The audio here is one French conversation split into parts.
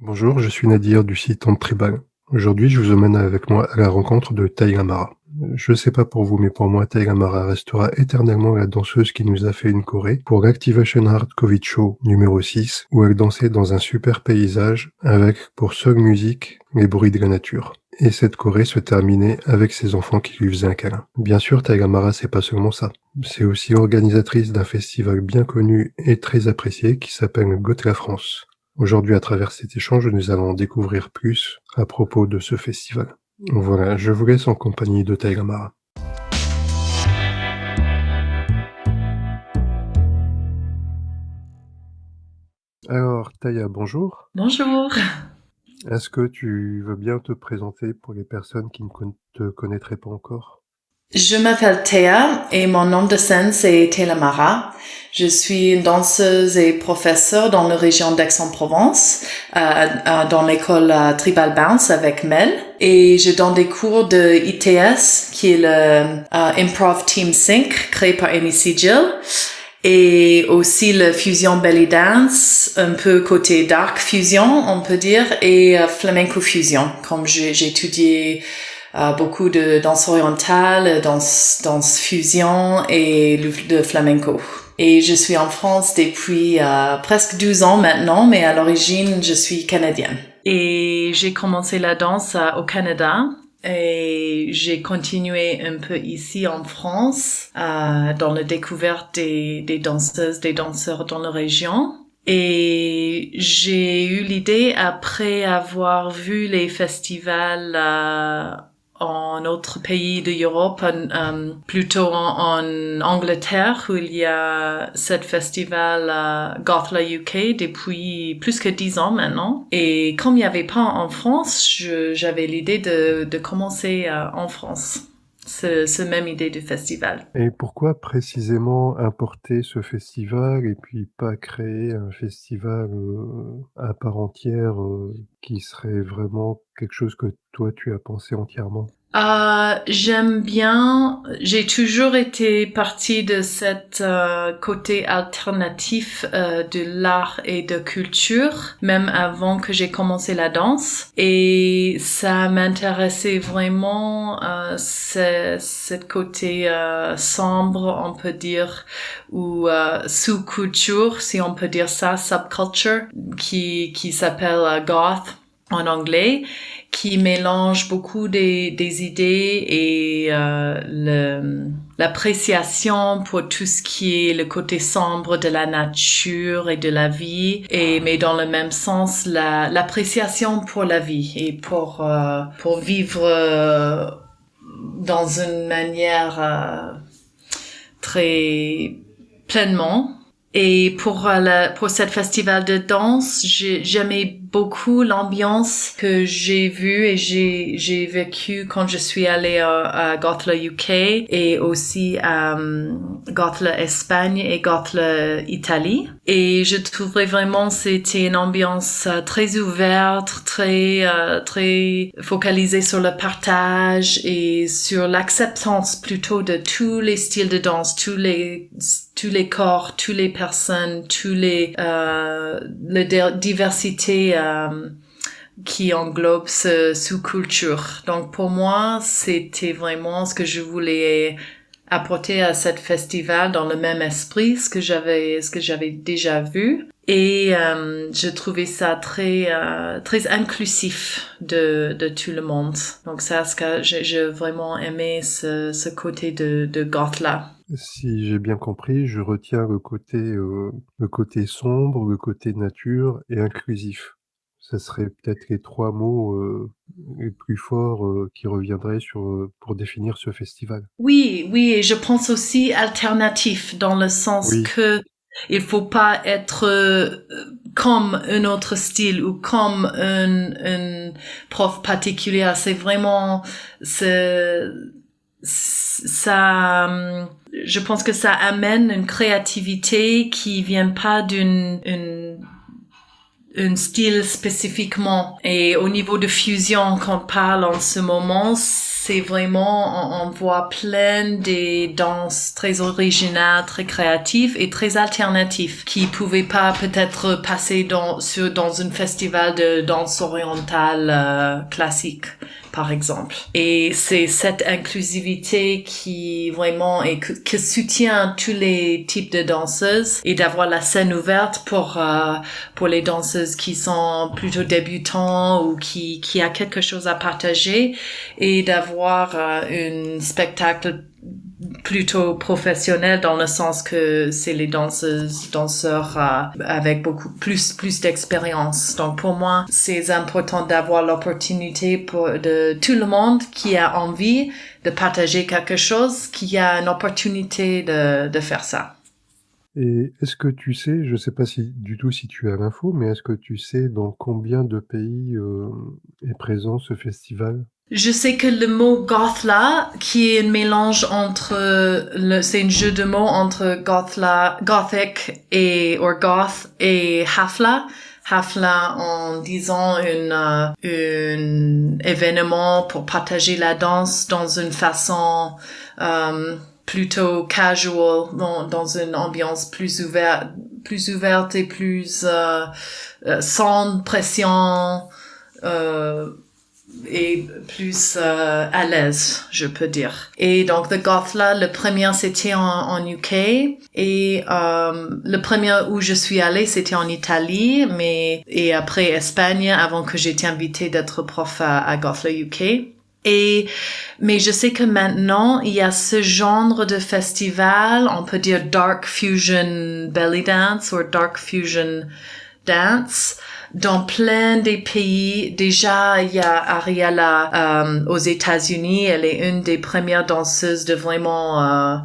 Bonjour, je suis Nadir du site Tribal. Aujourd'hui, je vous emmène avec moi à la rencontre de Taiga Mara. Je sais pas pour vous, mais pour moi, Taiga Mara restera éternellement la danseuse qui nous a fait une choré pour l'Activation Hard Covid Show numéro 6, où elle dansait dans un super paysage avec, pour seule musique, les bruits de la nature. Et cette choré se terminait avec ses enfants qui lui faisaient un câlin. Bien sûr, Taiga Mara, c'est pas seulement ça. C'est aussi organisatrice d'un festival bien connu et très apprécié qui s'appelle Gotha France. Aujourd'hui, à travers cet échange, nous allons découvrir plus à propos de ce festival. Voilà, je vous laisse en compagnie de Taiga Mara. Alors, Taya, bonjour. Bonjour, Est-ce que tu veux bien te présenter pour les personnes qui ne te connaîtraient pas encore? je m'appelle Théa et mon nom de scène c'est Théla Mara. Je suis une danseuse et professeure dans la région d'Aix-en-Provence, dans l'école Tribal Bounce avec Mel. Et je donne des cours de ITS, qui est le Improv Team 5, créé par Amy Siegel. Et aussi le fusion belly dance, un peu côté dark fusion, on peut dire, et flamenco fusion, comme j'ai étudié beaucoup de danse orientale, danse fusion et de flamenco. Et je suis en France depuis presque 12 ans maintenant, mais à l'origine, je suis canadienne. Et j'ai commencé la danse au Canada. Et j'ai continué un peu ici en France, dans la découverte des danseuses, des danseurs dans la région. Et j'ai eu l'idée, après avoir vu les festivals en autres pays d'Europe, plutôt en Angleterre, où il y a ce festival Gothla UK depuis plus que 10 ans maintenant. Et comme il n'y avait pas en France, j'avais l'idée de commencer en France. Ce même idée du festival. Et pourquoi précisément importer ce festival et puis pas créer un festival à part entière qui serait vraiment quelque chose que toi tu as pensé entièrement? J'aime bien. J'ai toujours été partie de cette côté alternatif de l'art et de culture, même avant que j'ai commencé la danse. Et ça m'intéressait vraiment cette côté sombre, on peut dire, ou sous-culture, si on peut dire ça, subculture, qui s'appelle goth en anglais, qui mélange beaucoup des idées et l'appréciation pour tout ce qui est le côté sombre de la nature et de la vie, et mais dans le même sens l'appréciation pour la vie et pour vivre dans une manière très pleinement. Et pour cette festival de danse, j'aimais beaucoup l'ambiance que j'ai vue et j'ai vécu quand je suis allée à Gothla UK et aussi à Gothla Espagne et Gothla Italie. Et je trouvais vraiment c'était une ambiance très ouverte, très focalisée sur le partage et sur l'acceptance plutôt de tous les styles de danse, tous les corps, toutes les personnes, la diversité qui englobe ce sous-culture. Donc pour moi, c'était vraiment ce que je voulais apporter à cette festival dans le même esprit, ce que j'avais déjà vu. Et je trouvais ça très inclusif de tout le monde. Donc ça, ce que j'ai vraiment aimé ce côté de Gothla. Si j'ai bien compris, je retiens le côté sombre, le côté nature et inclusif. Ça serait peut-être les 3 mots, les plus forts, qui reviendraient pour définir ce festival. Oui, oui, et je pense aussi alternatif dans le sens Oui, que il faut pas être comme un autre style ou comme un prof particulier. C'est vraiment ça. Je pense que ça amène une créativité qui vient pas un style spécifiquement. Et au niveau de fusion qu'on parle en ce moment, c'est vraiment, on voit plein des danses très originales, très créatives et très alternatives qui pouvaient pas peut-être passer dans un festival de danse orientale classique, par exemple. Et c'est cette inclusivité qui vraiment que soutient tous les types de danseuses et d'avoir la scène ouverte pour les danseuses qui sont plutôt débutants ou qui a quelque chose à partager et d'avoir un spectacle plutôt professionnel dans le sens que c'est les danseurs avec beaucoup plus d'expérience. Donc pour moi, c'est important d'avoir l'opportunité de tout le monde qui a envie de partager quelque chose, qui a une opportunité de faire ça. Et est-ce que tu sais, je sais pas si tu as l'info, mais est-ce que tu sais dans combien de pays, est présent ce festival? Je sais que le mot gothla, qui est un mélange entre c'est un jeu de mots entre gothic or goth et hafla. Hafla en disant un événement pour partager la danse dans une façon plutôt casual, dans une ambiance plus ouverte et plus sans pression. Et plus à l'aise, je peux dire. Et donc The Gothla, le premier c'était en UK et le premier où je suis allée c'était en Italie, et après Espagne avant que j'étais invitée d'être prof à Gothla UK. Mais je sais que maintenant, il y a ce genre de festival, on peut dire Dark Fusion Belly Dance ou Dark Fusion Dance, dans plein des pays. Déjà, il y a Ariella aux États-Unis. Elle est une des premières danseuses de vraiment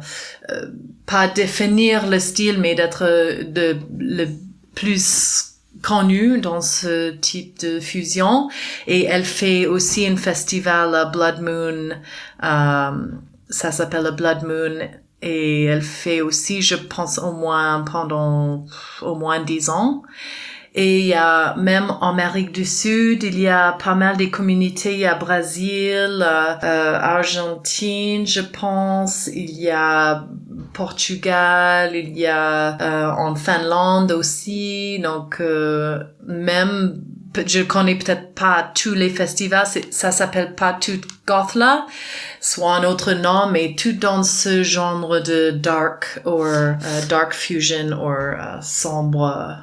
pas définir le style, mais d'être le plus connue dans ce type de fusion. Et elle fait aussi un festival Blood Moon. Ça s'appelle le Blood Moon. Et elle fait aussi, je pense, pendant au moins 10 ans. Et il y a même en Amérique du Sud, il y a pas mal des communautés. Il y a Brésil, Argentine, je pense. Il y a Portugal, il y a en Finlande aussi. Donc même je connais peut-être pas tous les festivals. Ça s'appelle pas tout Gothla, soit un autre nom, mais tout dans ce genre de dark fusion ou sombre.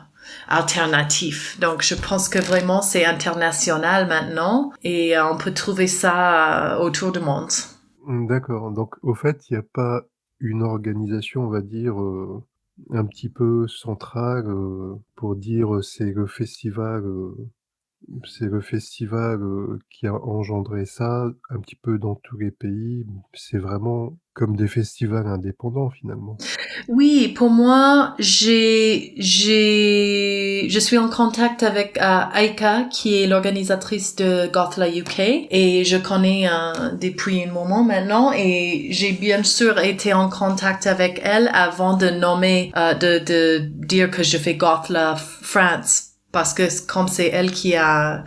Alternatif. Donc, je pense que vraiment, c'est international maintenant et on peut trouver ça autour du monde. D'accord, donc au fait, il y a pas une organisation, on va dire, un petit peu centrale, pour dire, c'est le festival, qui a engendré ça un petit peu dans tous les pays. C'est vraiment comme des festivals indépendants, finalement. Oui, pour moi, je suis en contact avec Aika, qui est l'organisatrice de Gothla UK, et je connais depuis un moment maintenant, et j'ai bien sûr été en contact avec elle avant de nommer, de dire que je fais Gothla France, parce que comme c'est elle qui a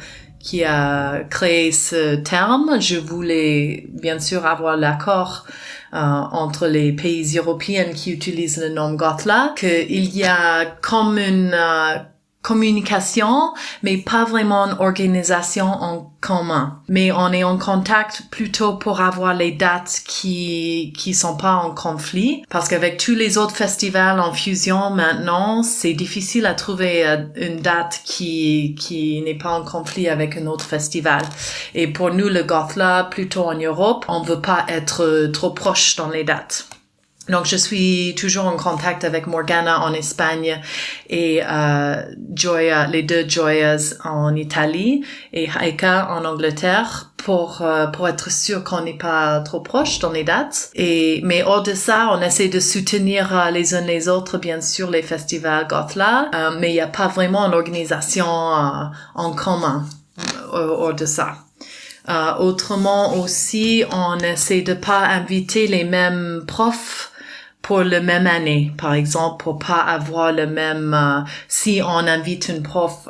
créé ce terme, je voulais bien sûr avoir l'accord entre les pays européens qui utilisent le nom Gothla, qu'il y a comme une communication, mais pas vraiment une organisation en commun. Mais on est en contact plutôt pour avoir les dates qui sont pas en conflit, parce qu'avec tous les autres festivals en fusion maintenant, c'est difficile à trouver une date qui n'est pas en conflit avec un autre festival. Et pour nous, le Gothla, plutôt en Europe, on veut pas être trop proche dans les dates. Donc, je suis toujours en contact avec Morgana en Espagne et Joya, les deux Joyas en Italie et Heika en Angleterre pour être sûr qu'on n'est pas trop proche dans les dates. Mais hors de ça, on essaie de soutenir les uns les autres, bien sûr, les festivals Gothla, mais il n'y a pas vraiment une organisation en commun hors de ça. Autrement aussi, on essaie de pas inviter les mêmes profs pour le même année, par exemple, pour pas avoir le même, si on invite une prof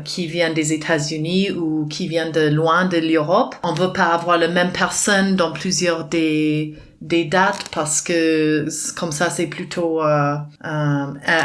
qui vient des États-Unis ou qui vient de loin de l'Europe, on veut pas avoir la même personne dans plusieurs des dates parce que comme ça c'est plutôt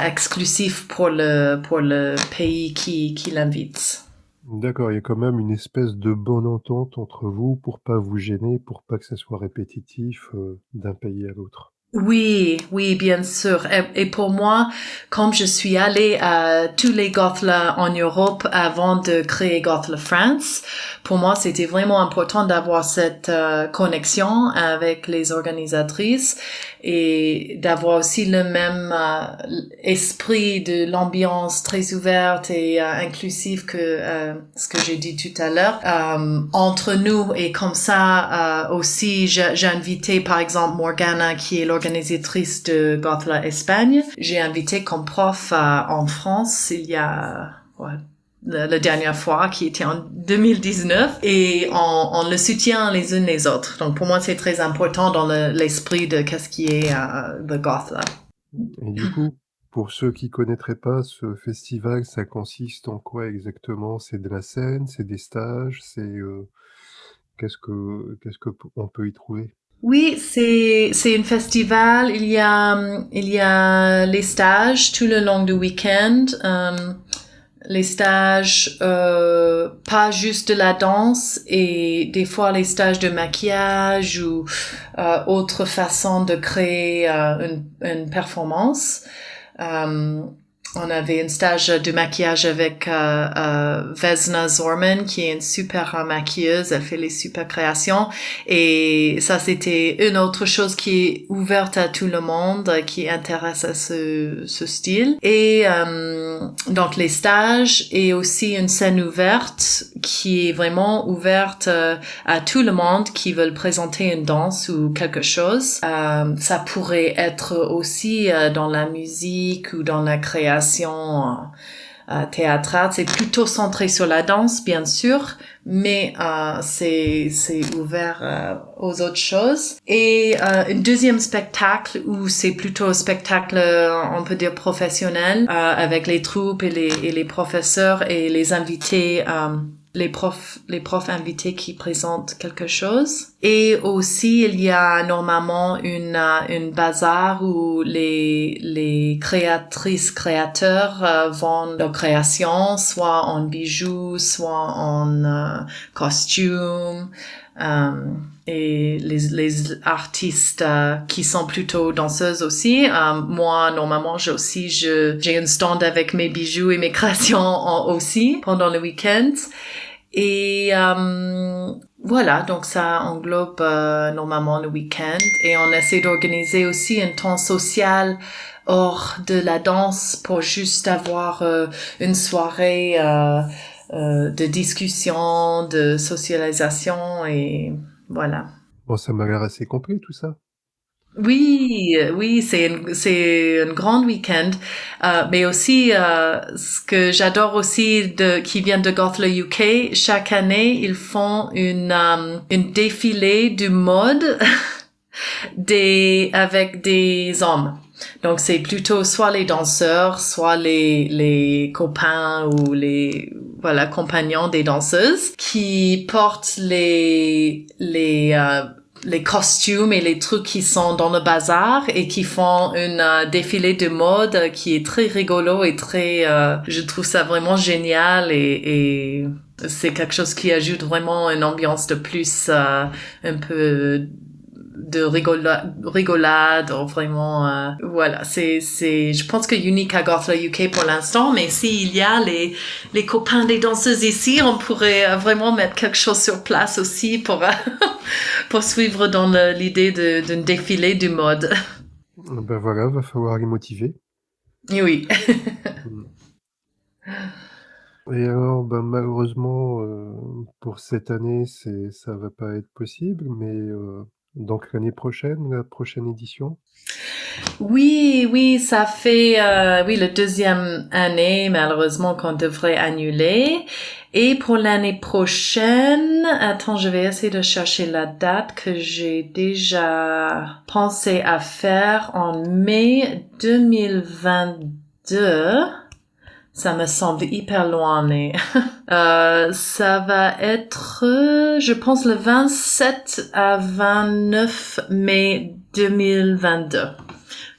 exclusif pour le pays qui l'invite. D'accord, il y a quand même une espèce de bonne entente entre vous pour pas vous gêner, pour pas que ça soit répétitif, d'un pays à l'autre. Oui, oui, bien sûr. Et pour moi, comme je suis allée à tous les Gothla en Europe avant de créer Gothla France, pour moi, c'était vraiment important d'avoir cette connexion avec les organisatrices et d'avoir aussi le même esprit de l'ambiance très ouverte et inclusive que ce que j'ai dit tout à l'heure entre nous. Et comme ça aussi j'ai invité par exemple Morgana qui est l'organisatrice de Gothla Espagne. J'ai invité comme prof en France il y a la dernière fois qui était en 2019 et on le soutient les unes les autres. Donc pour moi c'est très important dans l'esprit de qu'est-ce qui est the Gothla. Et du coup, pour ceux qui connaîtraient pas ce festival, ça consiste en quoi exactement? C'est de la scène, c'est des stages, qu'est-ce que on peut y trouver? Oui, c'est un festival. Il y a les stages tout le long du week-end. Les stages, pas juste de la danse et des fois les stages de maquillage ou autre façon de créer une performance. Euh, on avait un stage de maquillage avec Vesna Zorman, qui est une super maquilleuse. Elle fait les super créations. Et ça, c'était une autre chose qui est ouverte à tout le monde, qui intéresse à ce style. Et donc les stages et aussi une scène ouverte qui est vraiment ouverte à tout le monde qui veut présenter une danse ou quelque chose. Ça pourrait être aussi dans la musique ou dans la création théâtrale. C'est plutôt centré sur la danse, bien sûr, mais c'est ouvert aux autres choses. Et un deuxième spectacle où c'est plutôt un spectacle, on peut dire professionnel, avec les troupes et les professeurs et les invités. Les profs invités qui présentent quelque chose. Et aussi, il y a normalement une bazar où les créateurs vendent leurs créations, soit en bijoux, soit en costumes. Et les artistes qui sont plutôt danseuses aussi. Moi, normalement, j'ai un stand avec mes bijoux et mes créations aussi pendant le week-end. Et voilà, donc ça englobe normalement le week-end et on essaie d'organiser aussi un temps social hors de la danse pour juste avoir une soirée de discussion, de socialisation et voilà. Bon, ça m'a l'air assez complet tout ça. Oui, oui, c'est un grand week-end, mais aussi ce que j'adore aussi qui vient de Gothla UK, chaque année ils font une défilé du mode avec des hommes. Donc c'est plutôt soit les danseurs, soit les copains ou les compagnons des danseuses qui portent les costumes et les trucs qui sont dans le bazar et qui font une défilé de mode qui est très rigolo et très je trouve ça vraiment génial et c'est quelque chose qui ajoute vraiment une ambiance de plus un peu de rigolade vraiment voilà je pense que unique à Gothla UK pour l'instant, mais s'il y a les copains des danseuses ici, on pourrait vraiment mettre quelque chose sur place aussi pour pour suivre dans l'idée d'un défilé du mode. Ben voilà, va falloir les motiver. Oui. Mmh. Et alors, ben, malheureusement, pour cette année, ça va pas être possible, mais Donc l'année prochaine, la prochaine édition? Oui, ça fait le deuxième année malheureusement qu'on devrait annuler. Et pour l'année prochaine, attends, je vais essayer de chercher la date que j'ai déjà pensé à faire en mai 2022. Ça me semble hyper loin, mais ça va être, je pense, le 27 à 29 mai 2022.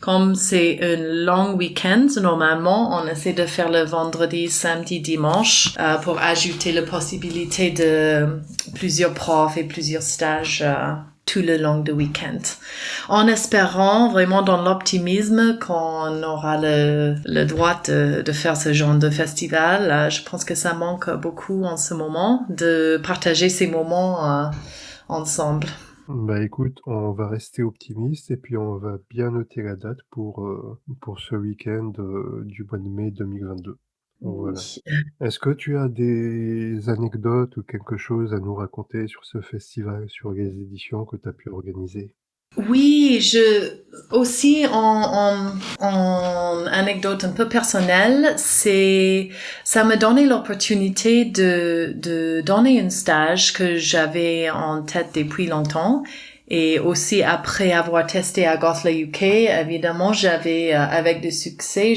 Comme c'est un long week-end, normalement, on essaie de faire le vendredi, samedi, dimanche pour ajouter la possibilité de plusieurs profs et plusieurs stages tout le long du week-end. En espérant vraiment dans l'optimisme qu'on aura le droit de faire ce genre de festival. Je pense que ça manque beaucoup en ce moment de partager ces moments ensemble. Bah écoute, on va rester optimiste et puis on va bien noter la date pour ce week-end du mois de mai 2022. Voilà. Oui. Est-ce que tu as des anecdotes ou quelque chose à nous raconter sur ce festival, sur les éditions que tu as pu organiser? Oui, aussi en anecdote un peu personnelle, ça me donnait l'opportunité de donner un stage que j'avais en tête depuis longtemps. Et aussi après avoir testé à Gothla UK, évidemment, j'avais avec du succès,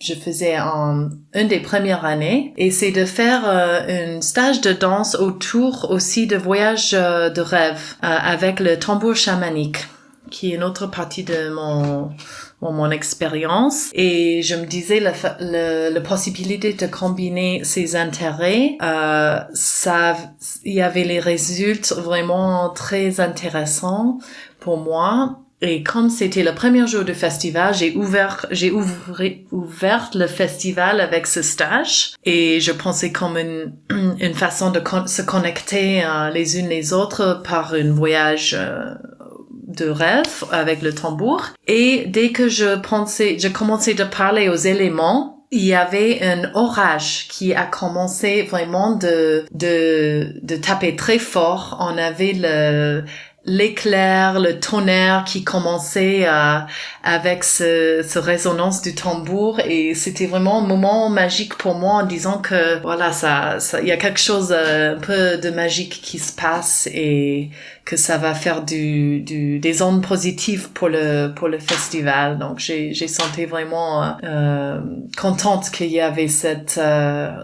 je faisais une des premières années, et c'est de faire un stage de danse autour aussi de voyages de rêve avec le tambour chamanique, qui est une autre partie de mon expérience. Et je me disais la possibilité de combiner ces intérêts, il y avait les résultats vraiment très intéressants pour moi. Et comme c'était le premier jour du festival, j'ai ouvert le festival avec ce stage. Et je pensais comme une façon de se connecter les unes les autres par un voyage de rêve avec le tambour. Et dès que je commençais de parler aux éléments, il y avait un orage qui a commencé vraiment de taper très fort. On avait l'éclair, le tonnerre qui commençait avec ce résonance du tambour, et c'était vraiment un moment magique pour moi en disant que voilà, il y a quelque chose un peu de magique qui se passe et que ça va faire des ondes positives pour le festival. Donc j'ai senti vraiment contente qu'il y avait cette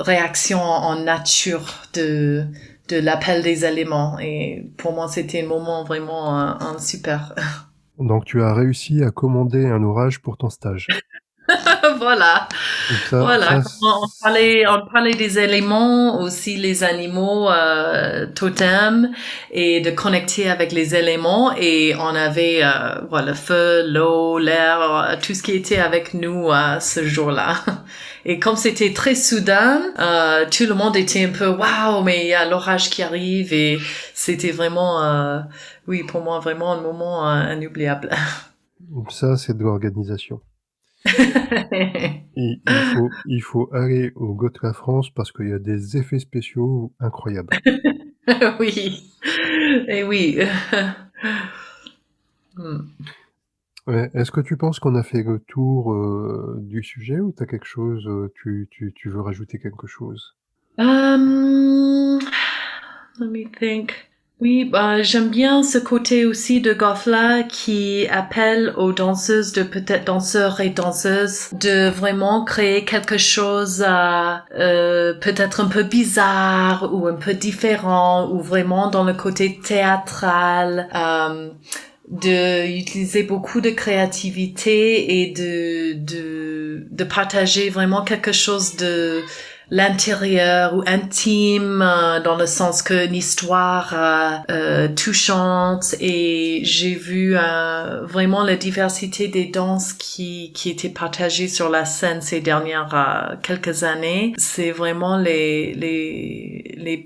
réaction en nature de l'appel des éléments, et pour moi c'était un moment vraiment un super. Donc tu as réussi à commander un orage pour ton stage. Voilà. Ça, Voilà, ça, on parlait des éléments, aussi les animaux totems, et de connecter avec les éléments, et on avait voilà, le feu, l'eau, l'air, tout ce qui était avec nous ce jour-là. Et comme c'était très soudain, tout le monde était un peu waouh, mais il y a l'orage qui arrive, et c'était vraiment oui, pour moi vraiment un moment inoubliable. ça, c'est de l'organisation. Il faut aller au Gotha France parce qu'il y a des effets spéciaux incroyables. Oui. Et oui. Hmm. Ouais, est-ce que tu penses qu'on a fait le tour du sujet ou t'as quelque chose, tu veux rajouter quelque chose? Let me think. Oui, j'aime bien ce côté aussi de Gothla qui appelle aux danseuses, de peut-être danseurs et danseuses, de vraiment créer quelque chose peut-être un peu bizarre ou un peu différent, ou vraiment dans le côté théâtral, de utiliser beaucoup de créativité et de partager vraiment quelque chose de l'intérieur ou intime, dans le sens que une histoire touchante. Et j'ai vu vraiment la diversité des danses qui étaient partagées sur la scène ces dernières quelques années. C'est vraiment les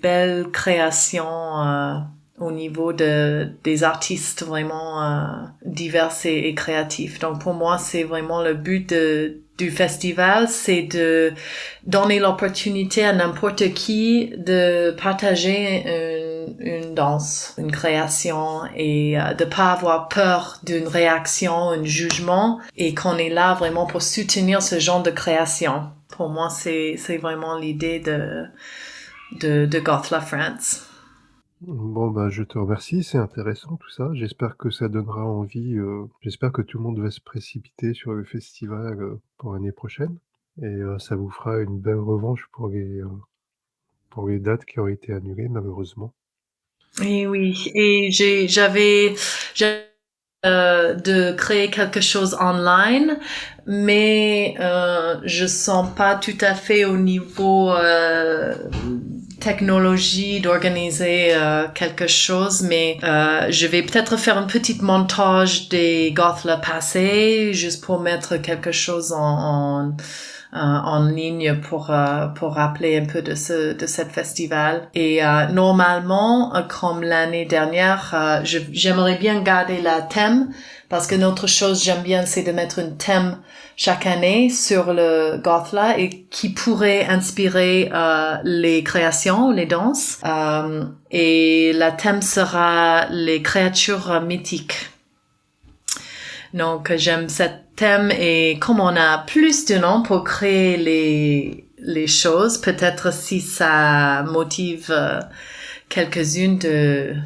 belles créations au niveau des artistes vraiment divers et créatifs. Donc pour moi, c'est vraiment le but du festival, c'est de donner l'opportunité à n'importe qui de partager une danse, une création et de pas avoir peur d'une réaction, un jugement et qu'on est là vraiment pour soutenir ce genre de création. Pour moi, c'est vraiment l'idée de Gothla France. Bon, bah, je te remercie, c'est intéressant tout ça. J'espère que ça donnera envie, j'espère que tout le monde va se précipiter sur le festival, pour l'année prochaine et ça vous fera une belle revanche pour les dates qui ont été annulées malheureusement. Et oui, et j'avais de créer quelque chose online, mais je sens pas tout à fait au niveau technologie d'organiser quelque chose, mais je vais peut-être faire un petit montage des Gothla passés juste pour mettre quelque chose en ligne pour rappeler un peu de cette festival. Et normalement, comme l'année dernière, j'aimerais bien garder la thème parce que notre chose j'aime bien c'est de mettre un thème chaque année sur le Gothla et qui pourrait inspirer les créations, les danses. Et la thème sera les créatures mythiques. Donc j'aime cette thème et comme on a plus de noms pour créer les choses, peut-être si ça motive quelques-unes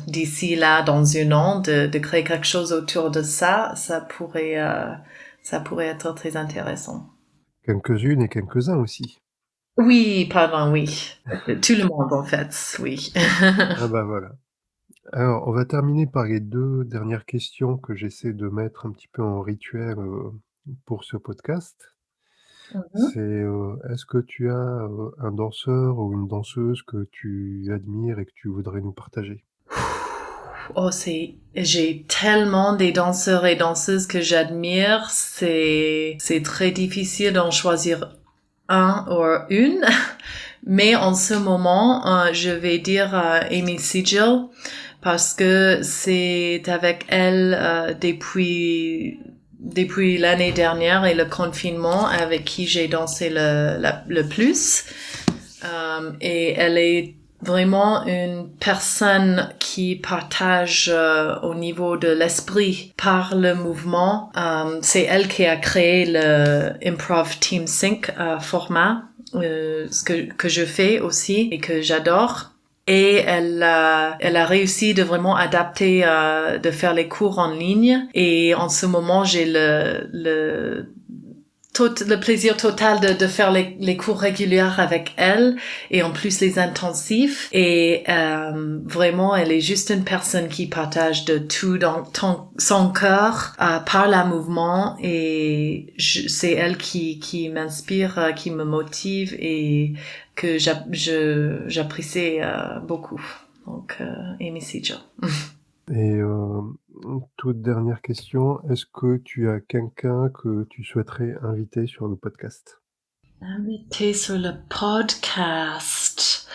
d'ici là dans un an de créer quelque chose autour de ça, ça pourrait être très intéressant. Quelques-unes et quelques-uns aussi. Oui, pardon, oui. Tout le monde en fait, oui. Ah bah, voilà. Alors, on va terminer par les 2 dernières questions que j'essaie de mettre un petit peu en rituel, pour ce podcast. C'est, est-ce que tu as, un danseur ou une danseuse que tu admires et que tu voudrais nous partager? Oh, j'ai tellement des danseurs et danseuses que j'admire, c'est très difficile d'en choisir un ou une. Mais en ce moment, je vais dire Amy Sigel parce que c'est avec elle depuis l'année dernière et le confinement avec qui j'ai dansé le plus. Et elle est vraiment une personne qui partage au niveau de l'esprit par le mouvement. C'est elle qui a créé le Improv Team Sync format, ce que je fais aussi et que j'adore. Et elle a réussi de vraiment adapter, de faire les cours en ligne. Et en ce moment, j'ai le plaisir total de faire les cours réguliers avec elle et en plus les intensifs et vraiment elle est juste une personne qui partage de tout dans son cœur par le mouvement et c'est elle qui m'inspire, qui me motive et que j'apprécie beaucoup. Donc Amy Sigel. Et toute dernière question, est-ce que tu as quelqu'un que tu souhaiterais inviter sur le podcast? Invité sur le podcast.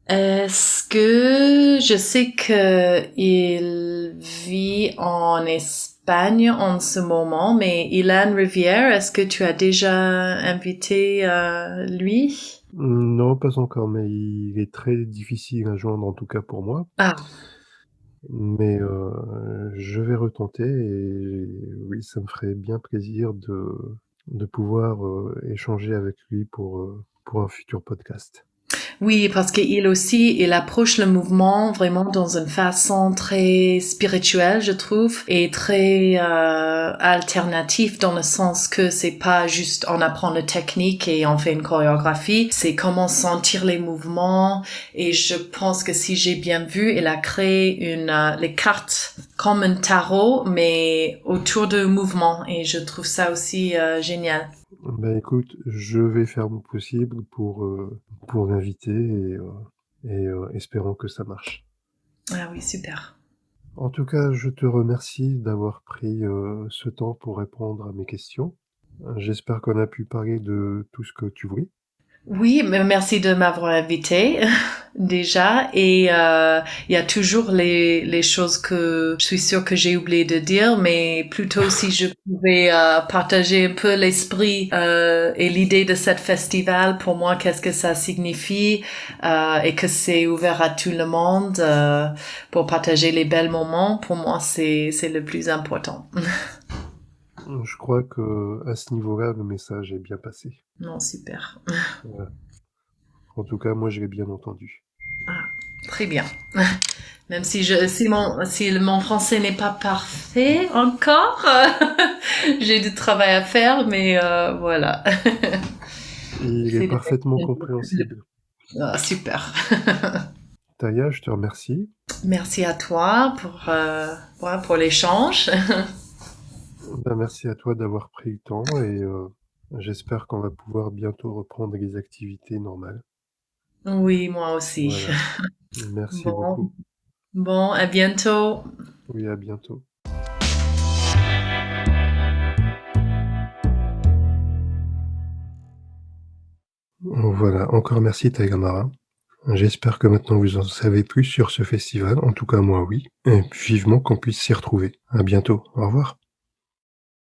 Est-ce que je sais que il vit en Espagne en ce moment, mais Ilan Rivière, est-ce que tu as déjà invité lui? Non, pas encore, mais il est très difficile à joindre, en tout cas pour moi. Ah, Mais je vais retenter et oui, ça me ferait bien plaisir de pouvoir, échanger avec lui pour un futur podcast. oui, parce qu'il aussi, il approche le mouvement vraiment dans une façon très spirituelle, je trouve, et très alternative dans le sens que c'est pas juste on apprend la technique et on fait une chorégraphie, c'est comment sentir les mouvements. Et je pense que si j'ai bien vu, il a créé les cartes comme un tarot, mais autour de mouvement. Et je trouve ça aussi génial. Bah, écoute, je vais faire mon possible pour l'inviter et espérons que ça marche. Ah oui, super. En tout cas, je te remercie d'avoir pris, ce temps pour répondre à mes questions. J'espère qu'on a pu parler de tout ce que tu voulais. Oui, mais merci de m'avoir invité déjà. Et il y a toujours les choses que je suis sûre que j'ai oublié de dire, mais plutôt si je pouvais partager un peu l'esprit et l'idée de cette festival, pour moi, qu'est-ce que ça signifie et que c'est ouvert à tout le monde pour partager les belles moments. Pour moi, c'est le plus important. Je crois que à ce niveau-là, le message est bien passé. Non, super. Voilà. En tout cas, moi, je l'ai bien entendu. Ah, très bien. Même si mon français n'est pas parfait encore, j'ai du travail à faire, mais voilà. Il est C'est parfaitement compréhensible. ah, super. Taya, je te remercie. Merci à toi voilà, pour l'échange. Ben, merci à toi d'avoir pris le temps et j'espère qu'on va pouvoir bientôt reprendre les activités normales. Oui, moi aussi. Voilà. Merci Bon, beaucoup. bon, à bientôt. Oui, à bientôt. Voilà, encore merci Taigamara. J'espère que maintenant vous en savez plus sur ce festival, en tout cas moi oui, et vivement qu'on puisse s'y retrouver. À bientôt, au revoir.